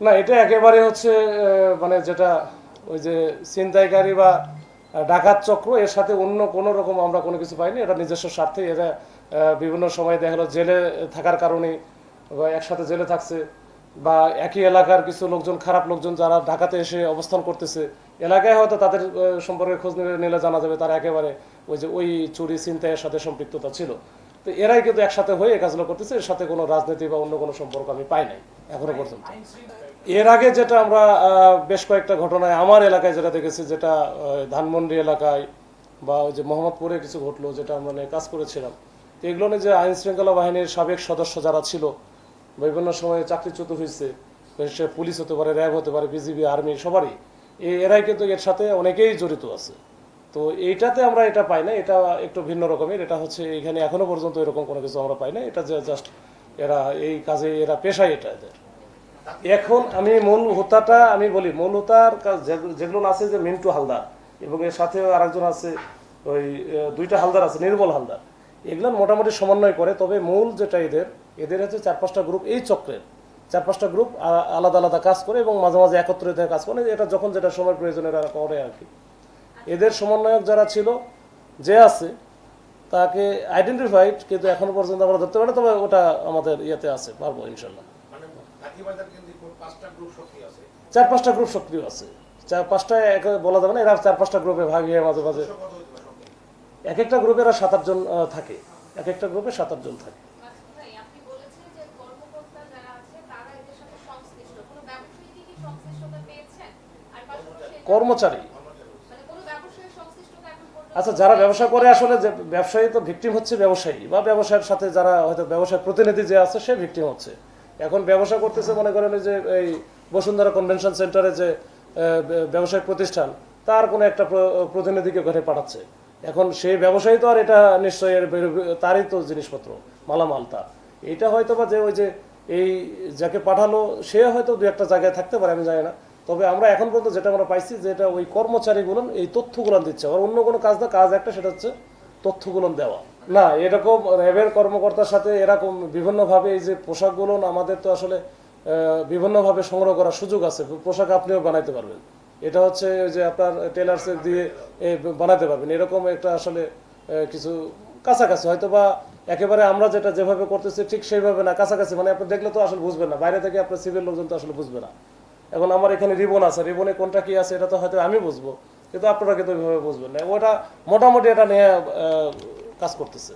না, এটা একেবারে হচ্ছে মানে যেটা ওই যে ছিনতাইকারী বা ডাকাত চক্র, এর সাথে অন্য কোনো রকম আমরা কোনো কিছু পাইনি। এটা নিজস্ব স্বার্থে এরা বিভিন্ন সময় দেখা গেলো জেলে থাকার কারণে বা একসাথে জেলে থাকছে, বা একই এলাকার কিছু লোকজন, খারাপ লোকজন যারা ঢাকাতে এসে অবস্থান করতেছে, এলাকায় হয়তো তাদের সম্পর্কে খোঁজ নিলে জানা যাবে তারা একেবারে ওই যে ওই চুরি ছিনতাইয়ের সাথে সম্পৃক্ততা ছিল। তো এরাই কিন্তু একসাথে হয়ে এই কাজগুলো করতেছে, এর সাথে কোনো রাজনীতি বা অন্য কোনো সম্পর্ক আমি পাই নাই এখনো পর্যন্ত। এর আগে যেটা আমরা বেশ কয়েকটা ঘটনায় আমার এলাকায় যেটা দেখেছি, যেটা ধানমন্ডি এলাকায় বা ওই যে মোহাম্মদপুরে কিছু ঘটলো, যেটা আমরা নিয়ে কাজ করেছিলাম। তো এগুলো নিয়ে যে আইন শৃঙ্খলা বাহিনীর সাবেক সদস্য যারা ছিল, বিভিন্ন সময়ে চাকরিচ্যুত হয়েছে, সে পুলিশ হতে পারে, র্যাব হতে পারে, বিজিবি, আর্মি, সবারই এরাই কিন্তু এর সাথে অনেকেই জড়িত আছে। তো এইটাতে আমরা এটা পাই না, এটা একটু ভিন্ন রকমের। এটা হচ্ছে এখানে এখনো পর্যন্ত এরকম কোনো কিছু আমরা পাই না। এটা জাস্ট এরা এই কাজে, এরা পেশায় এটা এদের। এখন আমি মূল হোতাটা আমি বলি, মূল হোতার যেগুলো আছে যে মিন্টু হালদার, এবং এর সাথে আরেকজন আছে, ওই দুইটা হালদার আছে, নির্মল হালদার, এগুলো মোটামুটি সমন্বয় করে। তবে মূল যেটা এদের এদের হচ্ছে 4-5টা গ্রুপ, এই চক্রের 4-5টা গ্রুপ আলাদা আলাদা কাজ করে এবং মাঝে মাঝে একত্রিত হয়ে কাজ করে। এটা যখন যেটা সময় প্রয়োজন এরা করে আর কি। এদের সমন্বয়ক যারা ছিল, যে আছে, তাকে আইডেন্টিফাইড কিন্তু এখনো পর্যন্ত আমরা ধরতে পারি না। তবে ওটা আমাদের ইয়েতে আছে, পারবো ইনশাল্লাহ। 4-5টা গ্রুপ সক্রিয় আছে। 4-5টা বলা যাবে না, এরা 4-5টা গ্রুপে ভাগ হয়ে মাঝে মাঝে এক একটা গ্রুপে এরা 7-8 জন থাকে। এক একটা গ্রুপে 7-8 জন থাকে। কর্মচারী, আচ্ছা, যারা ব্যবসা করে, আসলে যে ব্যবসায়ী তো ভিকটিম হচ্ছে ব্যবসায়ী, বা ব্যবসায়ের সাথে যারা হয়তো ব্যবসায় প্রতিনিধি যে আছে সে ভিকটিম হচ্ছে। এখন ব্যবসা করতেছে, মনে করেন যে এই বসুন্ধরা কনভেনশন সেন্টারে যে ব্যবসায়িক প্রতিষ্ঠান, তার কোনো একটা প্রতিনিধিকে ঘরে পাঠাচ্ছে। এখন সেই ব্যবসায়ী তো আর এটা নিশ্চয়ই তারই তো জিনিসপত্র, মালামাল তার। এইটা হয়তো বা যে ওই যে এই যাকে পাঠালো সে হয়তো দু একটা জায়গায় থাকতে পারে, আমি জানি না। তবে আমরা এখন পর্যন্ত যেটা আমরা পাইছি, যেটা ওই কর্মচারীগুলো এই তথ্যগুলো দিচ্ছে, আর অন্য কোনো কাজ না, কাজ একটা, সেটা হচ্ছে তথ্যগুলো দেওয়া। না, এরকম র্যাবের কর্মকর্তার সাথে এরকম বিভিন্নভাবে এই যে পোশাকগুলো আমাদের তো আসলে বিভিন্নভাবে সংগ্রহ করার সুযোগ আছে। পোশাক আপনিও বানাইতে পারবেন, এটা হচ্ছে যে আপনার টেলার্সে দিয়ে বানাতে পারবেন, এরকম একটা আসলে কিছু কাছাকাছি হয়তো বা একেবারে আমরা যেটা যেভাবে করতেছি ঠিক সেইভাবে না, কাছাকাছি। মানে আপনি দেখলে তো আসলে বুঝবেন না, বাইরে থেকে আপনার সিভিল লোকজন তো আসলে বুঝবে না। এখন আমার এখানে রিবন আছে, রিবনে কোনটা কি আছে এটা তো হয়তো আমি বুঝবো, কিন্তু আপনারা কিন্তু ওইভাবে বুঝবেন না। ওটা মোটামুটি এটা নিয়ে কাজ করতেছে।